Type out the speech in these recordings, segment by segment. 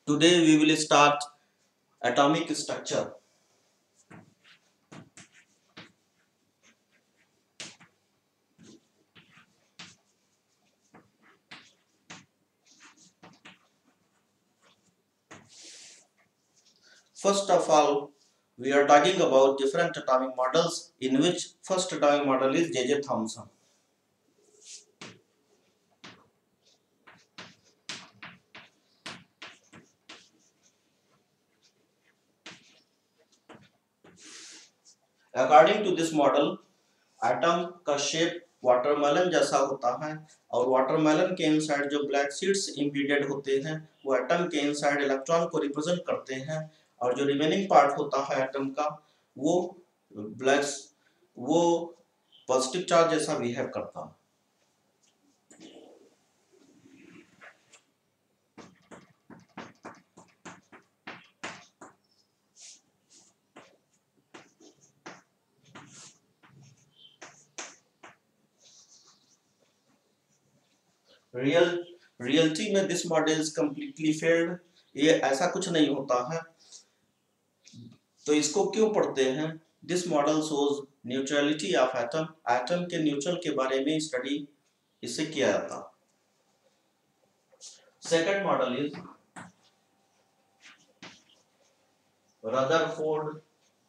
Today we will start atomic structure. First of all, we are talking about different atomic models, in which first atomic model is J.J. Thomson. According to this model, atom का shape watermelon जैसा होता है और watermelon के inside जो black seeds embedded होते हैं वो एटम के इनसाइड इलेक्ट्रॉन को रिप्रेजेंट करते हैं और जो रिमेनिंग पार्ट होता है एटम का वो ब्लैक वो पॉजिटिव चार्ज जैसा बिहेव करता है। रियलिटी में this model is completely failed. ये ऐसा कुछ नहीं होता है। तो इसको क्यों पढ़ते हैं? This model shows neutrality of atom. Atom के न्यूट्रल के बारे में स्टडी इससे किया जाता। Second model is Rutherford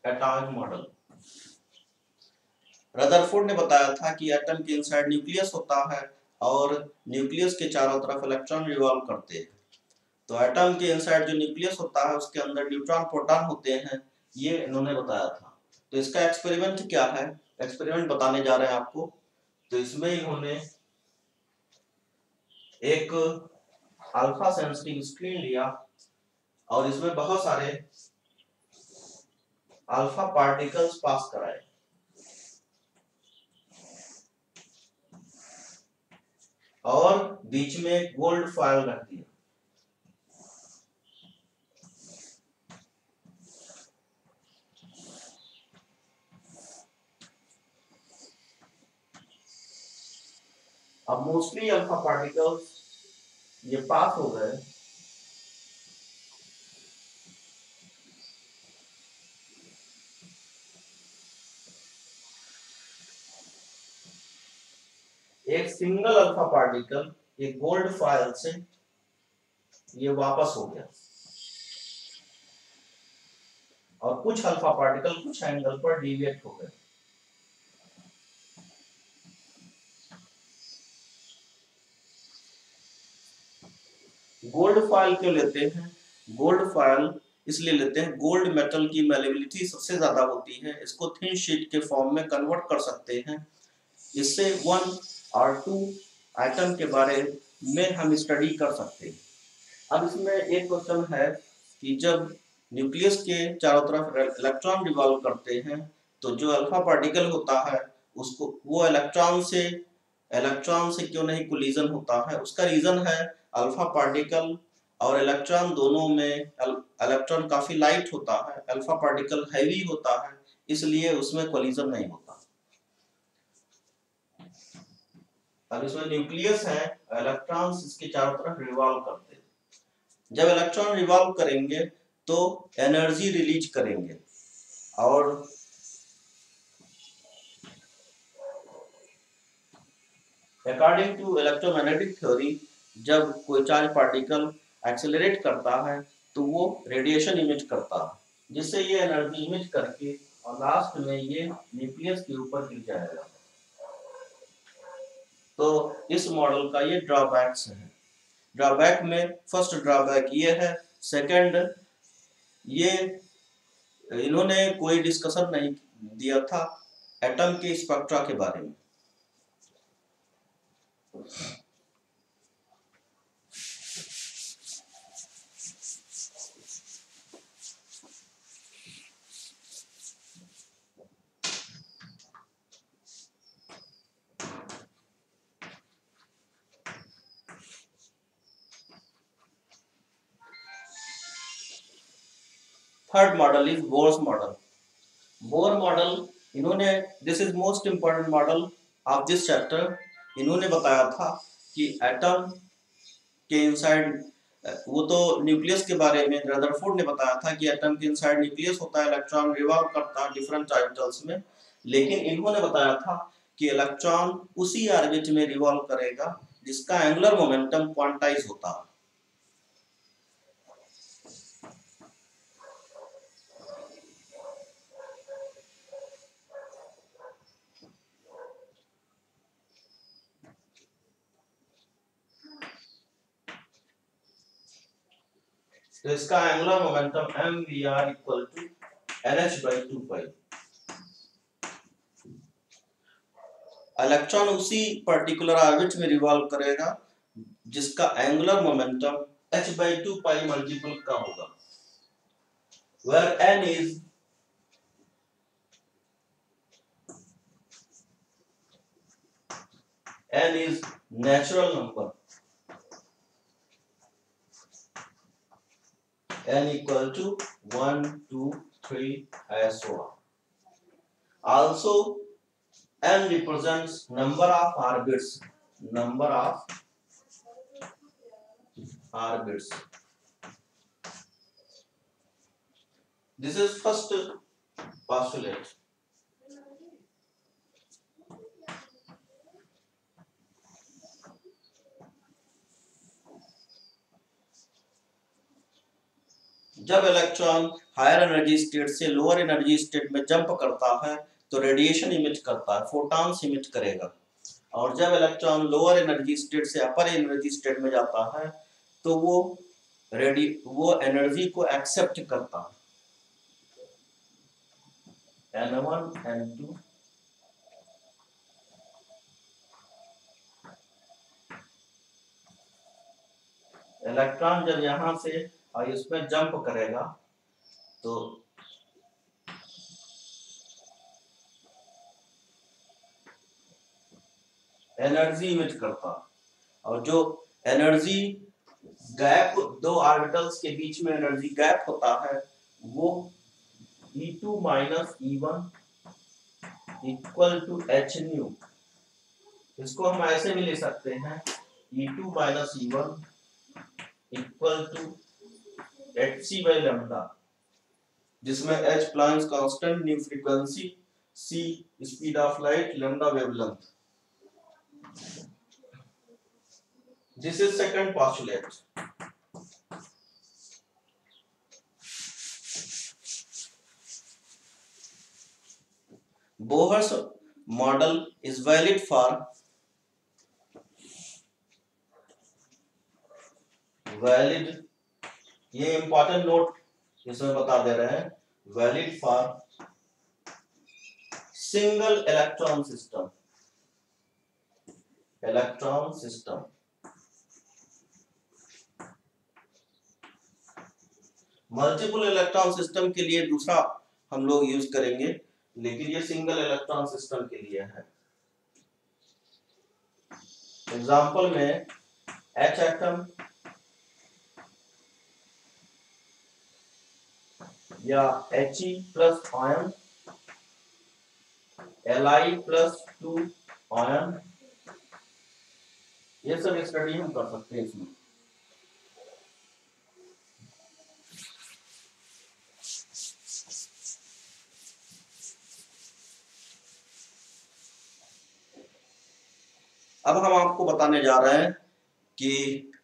atomic model. Rutherford ने बताया था कि एटम के इनसाइड न्यूक्लियस होता है और न्यूक्लियस के चारों तरफ इलेक्ट्रॉन रिवॉल्व करते हैं। तो एटम के इनसाइड जो न्यूक्लियस होता है उसके अंदर न्यूट्रॉन प्रोटॉन होते हैं, ये इन्होंने बताया था। तो इसका एक्सपेरिमेंट क्या है, एक्सपेरिमेंट बताने जा रहे हैं आपको। तो इसमें इन्होंने एक अल्फा सेंसिटिव स्क्रीन लिया और इसमें बहुत सारे अल्फा पार्टिकल्स पास कराए और बीच में गोल्ड फॉयल रख दिया। अब मोस्टली अल्फा पार्टिकल्स ये पास हो गए। एक सिंगल अल्फा पार्टिकल एक गोल्ड फॉयल से ये वापस हो गया और कुछ अल्फा पार्टिकल कुछ एंगल पर डिविएट हो गए। गोल्ड फॉयल क्यों लेते हैं? गोल्ड फॉयल इसलिए लेते हैं, गोल्ड मेटल की मैलेबिलिटी सबसे ज्यादा होती है। इसको थिन शीट के फॉर्म में कन्वर्ट कर सकते हैं। इससे 1 और 2 एटम के बारे में हम स्टडी कर सकते हैं। अब इसमें एक क्वेश्चन है कि जब न्यूक्लियस के चारों तरफ इलेक्ट्रॉन रिवॉल्व करते हैं तो जो अल्फा पार्टिकल होता है उसको वो इलेक्ट्रॉन से क्यों नहीं कोलिजन होता है? उसका रीजन है अल्फा पार्टिकल और इलेक्ट्रॉन दोनों में इलेक्ट्रॉन काफी लाइट होता है, अल्फा पार्टिकल हैवी होता है, इसलिए उसमें कोलिजन नहीं होता। अब इसमें न्यूक्लियस है, इलेक्ट्रॉन्स इसके चारों तरफ रिवॉल्व करते हैं। जब इलेक्ट्रॉन रिवॉल्व करेंगे तो एनर्जी रिलीज करेंगे और अकॉर्डिंग टू इलेक्ट्रोमैग्नेटिक थ्योरी जब कोई चार्ज पार्टिकल एक्सेलरेट करता है तो वो रेडिएशन इमिट करता है, जिससे ये एनर्जी इमिट करके और लास्ट में ये न्यूक्लियस के ऊपर गिर जाएगा। तो इस मॉडल का ये ड्रॉबैक्स है। ड्रॉबैक में फर्स्ट ड्रॉबैक ये है। सेकंड, ये इन्होंने कोई डिस्कशन नहीं दिया था एटम के स्पेक्ट्रा के बारे में। Third model is Bohr's model. Bohr model इन्होंने, this is most important model of this chapter. इन्होंने बताया था कि एटम के इनसाइड वो तो न्यूक्लियस के बारे में रदरफोर्ड ने बताया था कि एटम के इनसाइड न्यूक्लियस होता है, इलेक्ट्रॉन रिवॉल्व करता है डिफरेंट ऑर्बिटल्स में। लेकिन इन्होंने बताया था कि इलेक्ट्रॉन उसी ऑर्बिट में रिवॉल्व करेगा जिसका एंगुलर मोमेंटम क्वांटाइज होता है। तो इसका angular momentum mvr equal to nh/2 electron उसी पर्टिकुलर ऑर्बिट में रिवॉल्व करेगा जिसका एंगुलर मोमेंटम h/2 मल्टीपल का होगा, where n is natural number, n equal to 1 2 3 and so on. Also n represents number of orbits, number of orbits. This is first postulate. जब electron higher energy state से lower energy state में jump करता है तो radiation emit करता है, photons emit करेगा। और जब इलेक्ट्रॉन लोअर एनर्जी स्टेट से अपर एनर्जी स्टेट में जाता है तो वो एनर्जी को एक्सेप्ट करता है, N1 N2 इलेक्ट्रॉन जब यहां से और इसमें जंप करेगा तो एनर्जी इमिट करता है, और जो एनर्जी गैप दो ऑर्बिटल्स के बीच में एनर्जी गैप होता है वो E2 minus E1 equal to h nu. इसको हम ऐसे भी ले सकते हैं E2 minus E1 equal to hc by lambda, जिसमें h Planck's constant, nu frequency, c speed of light, lambda wavelength. This is second postulate. Bohr's model is valid for ये important note इसमें बता दे रहे हैं, valid for single electron system, multiple electron system के लिए दूसरा हम लोग यूज करेंगे, लेकिन ये सिंगल इलेक्ट्रॉन सिस्टम के लिए है। एग्जांपल में H एटम या He plus ion, Li plus 2 ion, ये सब स्टडी हम कर सकते हैं इसमें। अब हम आपको बताने जा रहे हैं कि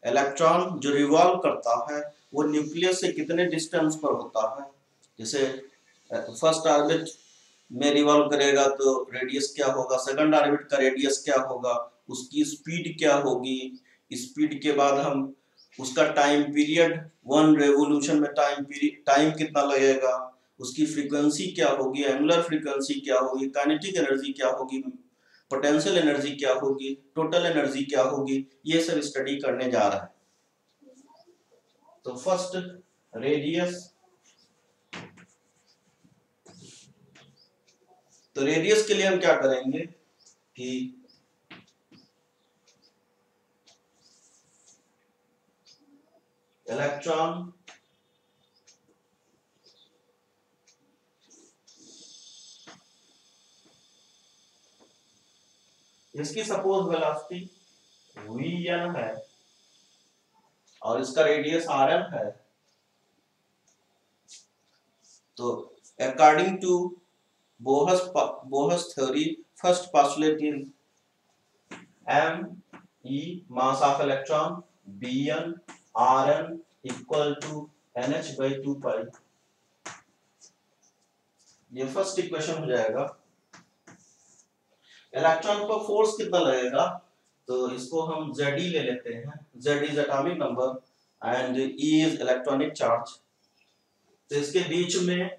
इलेक्ट्रॉन जो रिवॉल्व करता है वो न्यूक्लियस से कितने डिस्टेंस पर होता है। जैसे फर्स्ट ऑर्बिट में रिवॉल्व करेगा तो रेडियस क्या होगा, सेकंड ऑर्बिट का रेडियस क्या होगा, उसकी स्पीड क्या होगी, स्पीड के बाद हम उसका टाइम पीरियड, वन रेवोल्यूशन में टाइम कितना लगेगा, उसकी फ्रीक्वेंसी क्या होगी, एंगुलर फ्रीक्वेंसी क्या होगी, काइनेटिक एनर्जी क्या होगी, पोटेंशियल एनर्जी क्या होगी, टोटल एनर्जी क्या होगी, ये सब स्टडी करने जा रहा है। तो फर्स्ट रेडियस, तो रेडियस के लिए हम क्या करेंगे कि इलेक्ट्रॉन इसकी सपोज वेलोसिटी vn है और इसका रेडियस rm है। तो according to Bohr's theory, first postulate is m e mass of electron, bn rn equal to nh by 2 pi। ये फर्स्ट इक्वेशन हो जाएगा। इलेक्ट्रॉन पर फोर्स कितना लगेगा, तो इसको हम Ze ले लेते हैं। Z is atomic number and E is electronic charge. तो इसके बीच में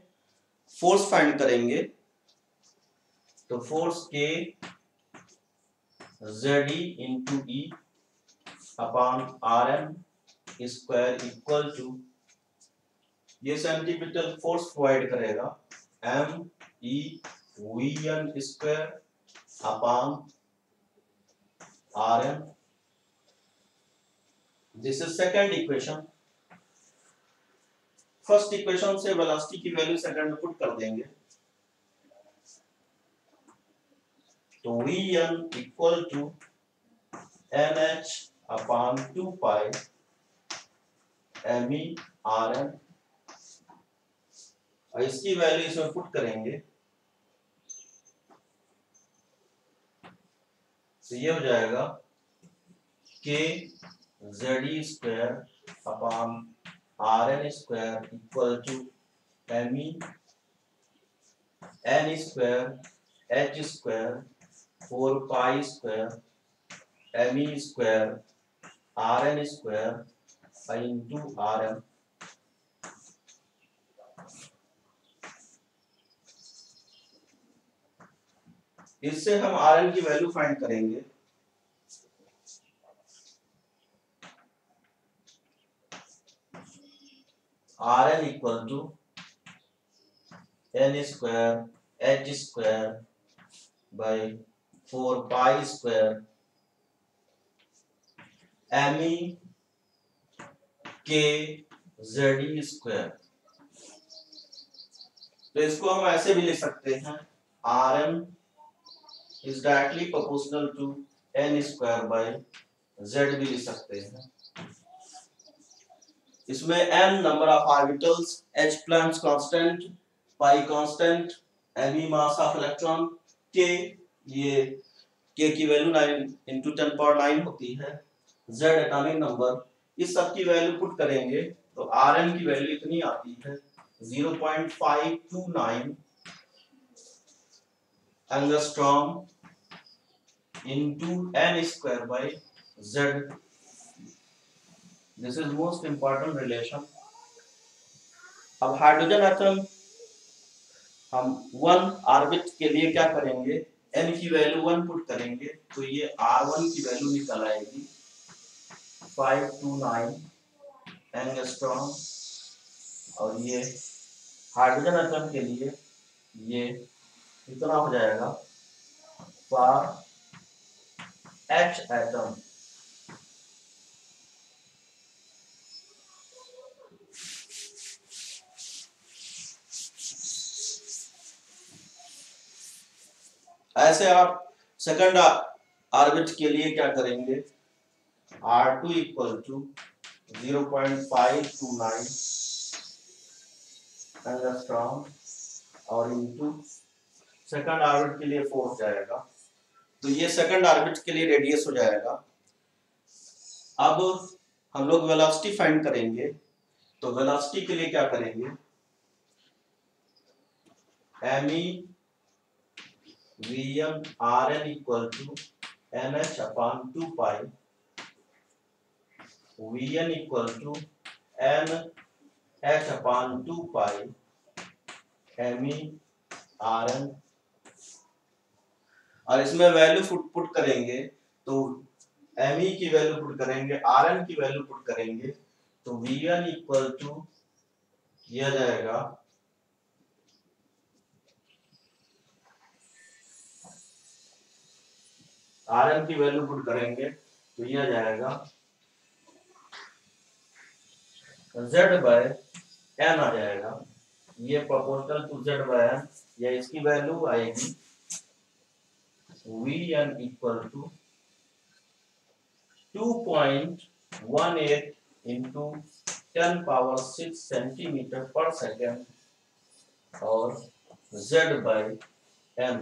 फोर्स फाइंड करेंगे। तो force K Ze into E upon Rm square equal to, ये सेंटीमीटर फोर्स प्रोवाइड करेगा, M E Vn square upon Rm। This is second equation. First equation से velocity की वैल्यू सेकंड में पुट कर देंगे। तो Vn equal to nh upon 2 pi me Rm, और इसकी वैल्यू इसमें पुट करेंगे। तो ये हो जाएगा K Ze square upon Rn square equal to me n square h square 4 pi square me square Rn square into Rm। इससे हम Rn की वैल्यू फाइंड करेंगे। Rn equal to n square h square by 4 pi square me k Ze square. तो इसको हम ऐसे भी लिख सकते हैं, Rm is directly proportional to n square by z भी लिख सकते हैं। इसमें n number of orbitals, h Planck's constant, pi constant, me mass of electron, k, ये k की वैल्यू 9 into 10 power 9 होती है, z एटॉमिक नंबर, इस सब की वैल्यू पुट करेंगे तो Rn की वैल्यू इतनी आती है 0.529 angstrom into n square by z। This is most important relation। अब हाइड्रोजन एटम हम 1 ऑर्बिट के लिए क्या करेंगे, n की वैल्यू 1 पुट करेंगे तो ये R1 की वैल्यू निकल आएगी 529 एंगस्ट्रॉम, और ये हाइड्रोजन एटम के लिए ये इतना हो जाएगा फॉर H एटम। ऐसे आप सेकंड ऑर्बिट के लिए क्या करेंगे, R2 इक्वल टू 0.529 एंगस्ट्रॉम और इनटू सेकंड ऑर्बिट के लिए 4 हो जाएगा। तो ये सेकंड ऑर्बिट के लिए रेडियस हो जाएगा। अब हम लोग वेलोसिटी फाइंड करेंगे। तो वेलोसिटी के लिए क्या करेंगे, me Vm Rn equal to nh upon 2 pi, Vn equal to n h upon 2 pi me Rn, और इसमें वैल्यू पुट करेंगे तो me की वैल्यू पुट करेंगे, Rn की वैल्यू पुट करेंगे तो Vn इक्वल टू यह जाएगा Rn की वैल्यू पुट करेंगे तो यह जाएगा Z बाय n आ जाएगा, ये proportional to Z by n, या इसकी वैल्यू आएगी Vn equal to 2.18 into 10⁻⁶ centimetre पर सेकेंड और Z/m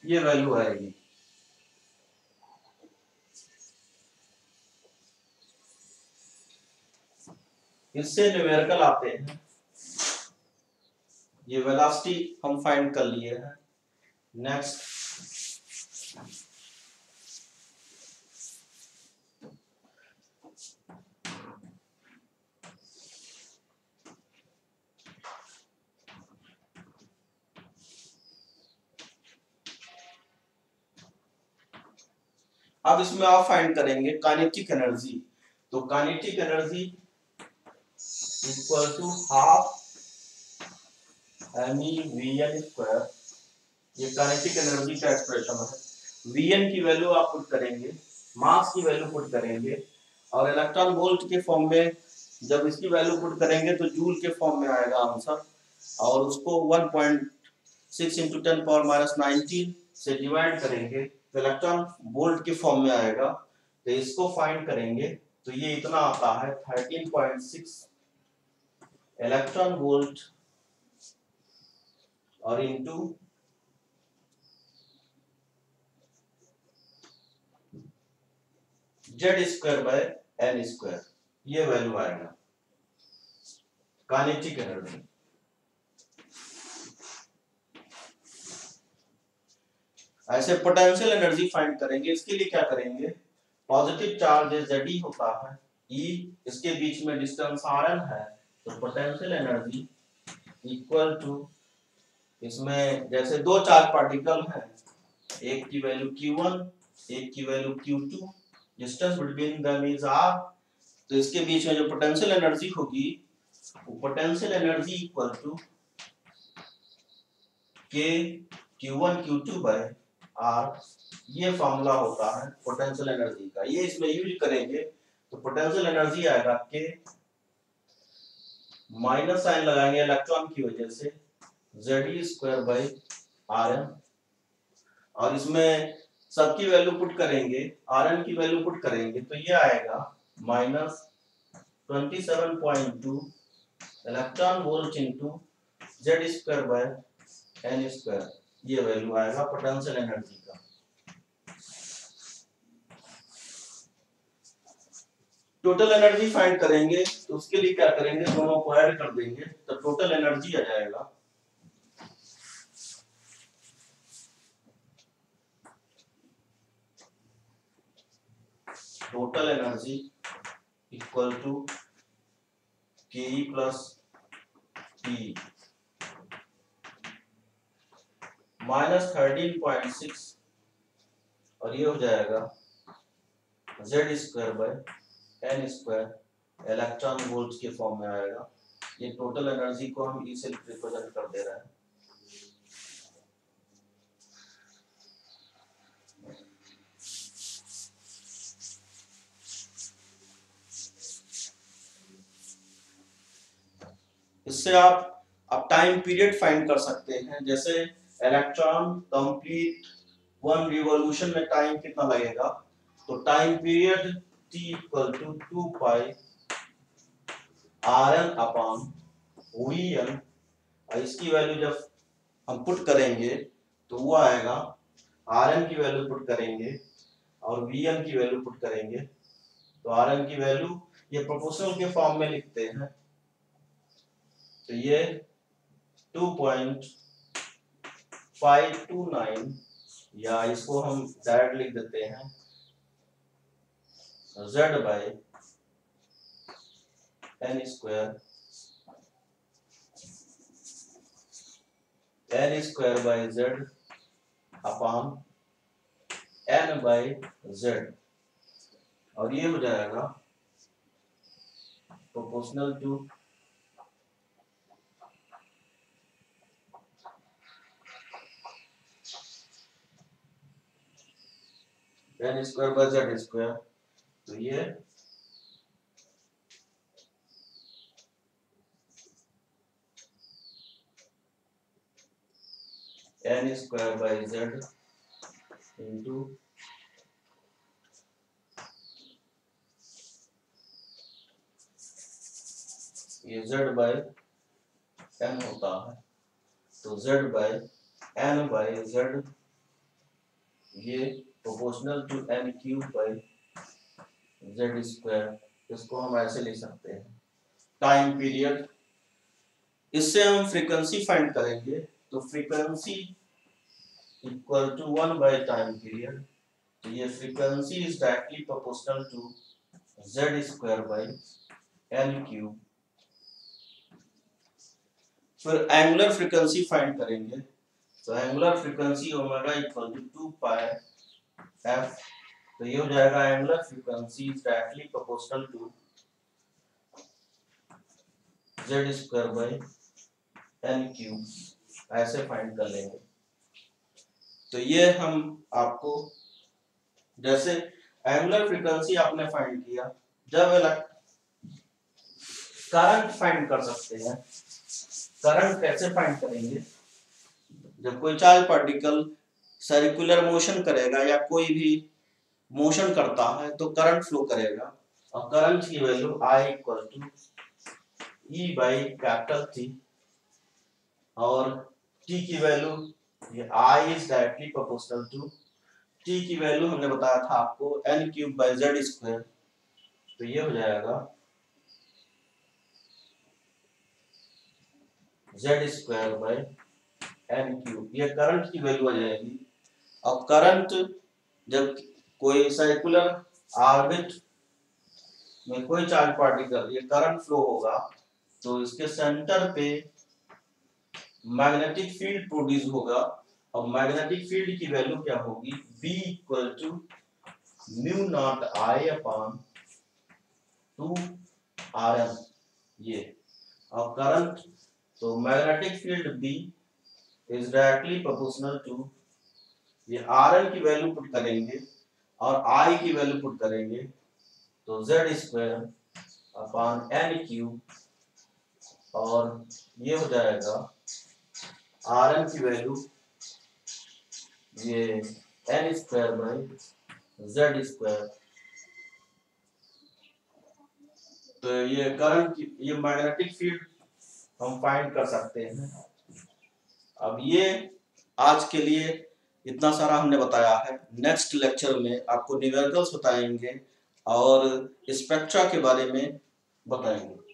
ये वैल्यू आएगी। इससे न्यूमेरिकल आते हैं। ये वेलोसिटी हम फाइंड कर लिए हैं। नेक्स्ट अब इसमें आप फाइंड करेंगे काइनेटिक एनर्जी। तो kinetic energy equal to half mE/v/n²। ये काइनेटिक एनर्जी का एक्सप्रेशन है। Vn की वैल्यू आप पुट करेंगे, मास की वैल्यू पुट करेंगे और इलेक्ट्रॉन वोल्ट के फॉर्म में जब इसकी वैल्यू पुट करेंगे तो जूल के फॉर्म में आएगा आंसर और उसको 1.6 × 10⁻⁻19 से डिवाइड करेंगे तो इलेक्ट्रॉन वोल्ट के फॉर्म में आएगा। तो इसको फाइंड करेंगे तो ये इतना आता है 13.6 इलेक्ट्रॉन वोल्ट और इनटू Z²/n², ये वैल्यू आएगा काइनेटिक एनर्जी। ऐसे पोटेंशियल एनर्जी फाइंड करेंगे। इसके लिए क्या करेंगे, पॉजिटिव चार्ज Ze होता है, E इसके बीच में डिस्टेंस Rn है, तो पोटेंशियल एनर्जी इक्वल टू, इसमें जैसे दो चार्ज पार्टिकल हैं, एक की वैल्यू Q1 एक की value Q2, distance between them is R, तो इसके बीच में जो पोटेंशियल एनर्जी होगी वो potential energy equal to K Q1 Q2/R, ये फॉर्मूला होता है पोटेंशियल एनर्जी का। ये इसमें यूज करेंगे तो पोटेंशियल एनर्जी आएगा K, माइनस साइन लगाएंगे इलेक्ट्रॉन की वजह से, Ze²/Rn और इसमें सबकी वैल्यू पुट करेंगे, Rn की वैल्यू पुट करेंगे तो ये आएगा -27.2 इलेक्ट्रॉन वोल्ट इंटू Z²/n², ये वैल्यू आएगा पोटेंशियल एनर्जी का। टोटल एनर्जी फाइंड करेंगे तो उसके लिए क्या करेंगे, दोनों को ऐड कर देंगे तो टोटल एनर्जी आ जाएगा total energy equal to Ke plus P -13.6 और ये हो जाएगा Z²/n² इलेक्ट्रॉन वोल्ट के फॉर्म में आएगा। ये टोटल एनर्जी को हम E से रिप्रेजेंट कर दे रहे हैं। इससे आप अब टाइम पीरियड फाइंड कर सकते हैं। जैसे इलेक्ट्रॉन कंप्लीट 1 रिवॉल्यूशन में टाइम कितना लगेगा, तो time period T equal to 2πRn/Vn, और इसकी वैल्यू जब हम पुट करेंगे तो वो आएगा, Rn की वैल्यू पुट करेंगे और Vn की वैल्यू पुट करेंगे तो Rn की वैल्यू ये प्रोपोर्शनल के फॉर्म में लिखते हैं तो ये 2.529, या इसको हम डायरेक्ट लिख देते हैं Z/n² n/z/z, और ये हो जाएगा प्रोपोर्शनल टू n²/z², तो ये n²/z इंटू ये z बाय n होता है, तो z by n by z ये proportional to n cube by z square, इसको हम ऐसे लिख सकते हैं। टाइम पीरियड, इससे हम फ्रीक्वेंसी फाइंड करेंगे, तो frequency equal to 1 by time period, तो ये frequency is directly proportional to z square by n cube. फिर एंगुलर फ्रीक्वेंसी फाइंड करेंगे, तो angular frequency omega equal to 2 pi f, तो ये हो जाएगा angular frequency is directly proportional to z square by n cube, ऐसे find कर लेंगे। तो ये हम आपको, जैसे एंगुलर फ्रीक्वेंसी आपने फाइंड किया, जब करंट फाइंड कर सकते हैं। करंट कैसे फाइंड करेंगे? जब कोई चार्ज पार्टिकल सर्कुलर मोशन करेगा या कोई भी मोशन करता है तो करंट फ्लो करेगा, और करंट की value I equal to E by capital T, और T की वैल्यू, ये I is directly proportional to T की वैल्यू हमने बताया था आपको n cube by z square, तो ये हो जाएगा z square by n cube, ये करंट की वैल्यू आ जाएगी। अब करंट, जब कोई सर्कुलर ऑर्बिट में कोई चार्ज पार्टिकल ये करंट फ्लो होगा, तो इसके सेंटर पे मैग्नेटिक फील्ड प्रोड्यूस होगा, और मैग्नेटिक फील्ड की वैल्यू क्या होगी? B equal to mu naught I upon 2 Rn, ये। और करंट, तो magnetic field B is directly proportional to, ये Rn की वैल्यू पुट करेंगे और I की वैल्यू पुट करेंगे, तो z square upon n cube, और ये हो जाएगा Rn की वैल्यू ये n square by z square. तो ये करंट की, ये मैग्नेटिक फील्ड हम फाइंड कर सकते हैं। अब ये आज के लिए इतना सारा हमने बताया है। नेक्स्ट लेक्चर में आपको न्यूमेरिकल्स बताएंगे और स्पेक्ट्रा के बारे में बताएंगे।